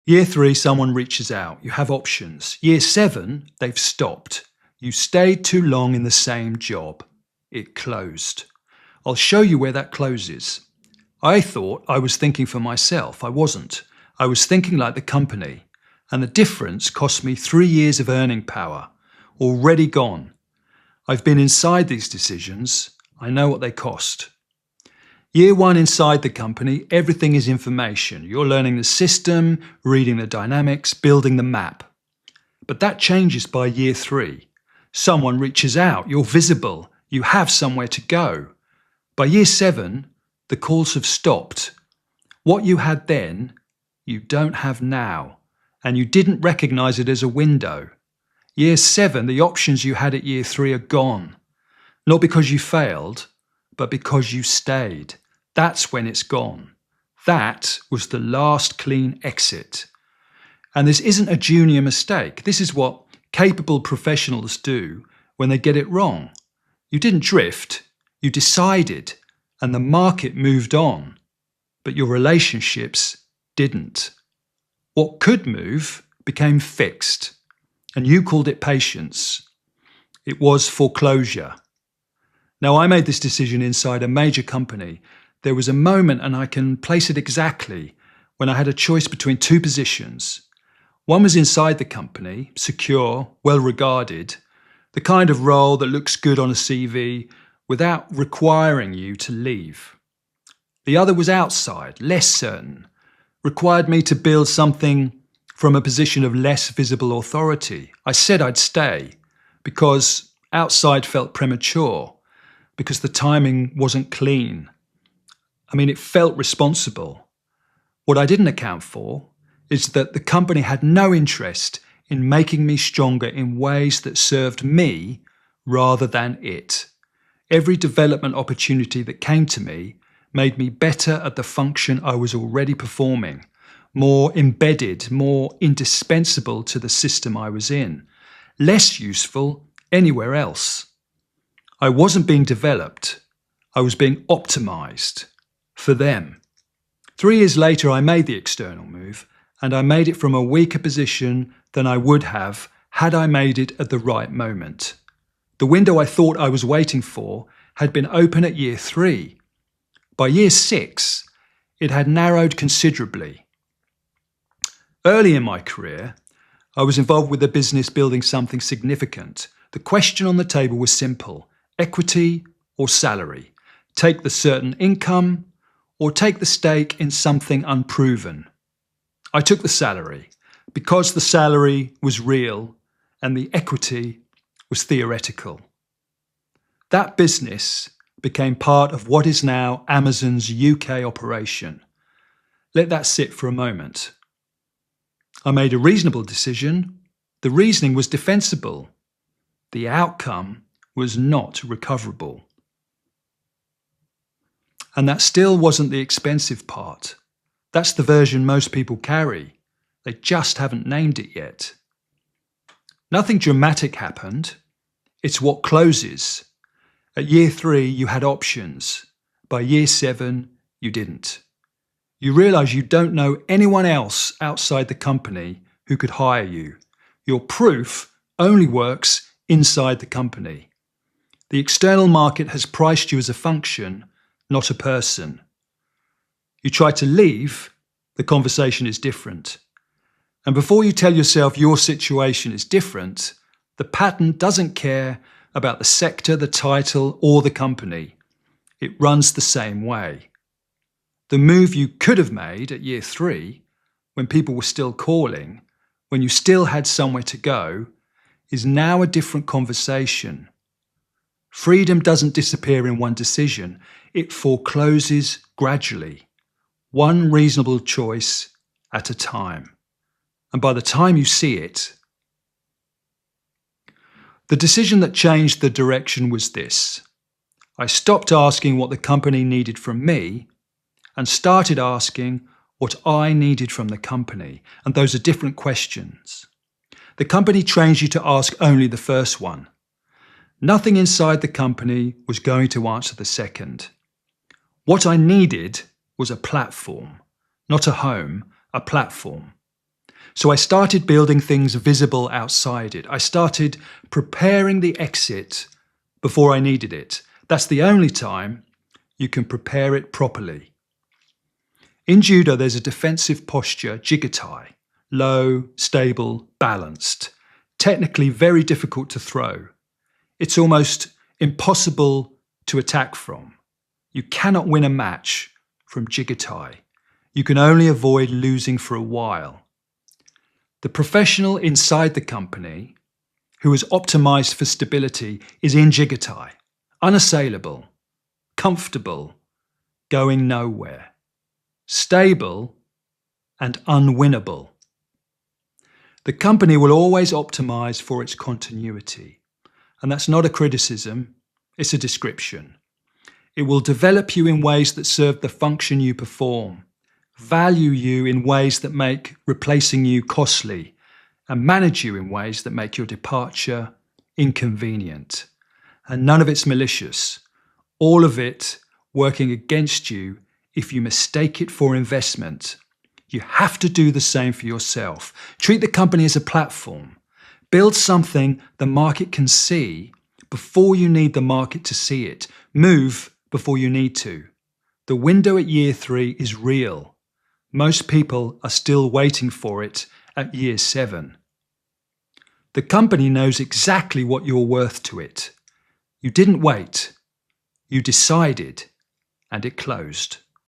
Year 3, someone reaches out. You have options. Year 7, they've stopped. You stayed too long in the same job. It closed. I'll show you where that closes. I thought I was thinking for myself. I wasn't. I was thinking like the company. And the difference cost me 3 years of earning power. Already gone. I've been inside these decisions. I know what they cost. Year 1 inside the company, everything is information. You're learning the system, reading the dynamics, building the map. But that changes by year 3. Someone reaches out, you're visible, you have somewhere to go. By year 7, the calls have stopped. What you had then, you don't have now, and you didn't recognize it as a window. Year 7, the options you had at year 3 are gone. Not because you failed, but because you stayed. That's when it's gone. That was the last clean exit. And this isn't a junior mistake. This is what capable professionals do when they get it wrong. You didn't drift, you decided, and the market moved on. But your relationships didn't. What could move became fixed. And you called it patience. It was foreclosure. Now, I made this decision inside a major company. There was a moment, and I can place it exactly, when I had a choice between 2 positions. One was inside the company, secure, well regarded, the kind of role that looks good on a CV without requiring you to leave. The other was outside, less certain, required me to build something from a position of less visible authority. I said I'd stay because outside felt premature, because the timing wasn't clean. It felt responsible. What I didn't account for is that the company had no interest in making me stronger in ways that served me rather than it. Every development opportunity that came to me made me better at the function I was already performing, more embedded, more indispensable to the system I was in, less useful anywhere else. I wasn't being developed, I was being optimised for them. 3 years later, I made the external move, and I made it from a weaker position than I would have had I made it at the right moment. The window I thought I was waiting for had been open at year 3. By year 6, it had narrowed considerably. Early in my career, I was involved with a business building something significant. The question on the table was simple: equity or salary? Take the certain income or take the stake in something unproven. I took the salary because the salary was real and the equity was theoretical. That business became part of what is now Amazon's UK operation. Let that sit for a moment. I made a reasonable decision. The reasoning was defensible. The outcome was not recoverable. And that still wasn't the expensive part. That's the version most people carry. They just haven't named it yet. Nothing dramatic happened. It's what closes. At year 3, you had options. By year 7, you didn't. You realise you don't know anyone else outside the company who could hire you. Your proof only works inside the company. The external market has priced you as a function, not a person. You try to leave, the conversation is different. And before you tell yourself your situation is different, the pattern doesn't care about the sector, the title, or the company. It runs the same way. The move you could have made at year 3, when people were still calling, when you still had somewhere to go, is now a different conversation. Freedom doesn't disappear in one decision. It forecloses gradually, one reasonable choice at a time. And by the time you see it, the decision that changed the direction was this. I stopped asking what the company needed from me and started asking what I needed from the company. And those are different questions. The company trains you to ask only the first one. Nothing inside the company was going to answer the second. What I needed was a platform, not a home, a platform. So I started building things visible outside it. I started preparing the exit before I needed it. That's the only time you can prepare it properly. In Judo, there's a defensive posture, Jigo-tai. Low, stable, balanced. Technically very difficult to throw. It's almost impossible to attack from. You cannot win a match from Jigo-tai. You can only avoid losing for a while. The professional inside the company who is optimized for stability is in Jigo-tai, unassailable, comfortable, going nowhere, stable and unwinnable. The company will always optimize for its continuity, and that's not a criticism, it's a description. It will develop you in ways that serve the function you perform, value you in ways that make replacing you costly, and manage you in ways that make your departure inconvenient. And none of it's malicious, all of it working against you if you mistake it for investment. You have to do the same for yourself. Treat the company as a platform. Build something the market can see before you need the market to see it. Move before you need to. The window at year 3 is real. Most people are still waiting for it at year 7. The company knows exactly what you're worth to it. You didn't wait. You decided, and it closed.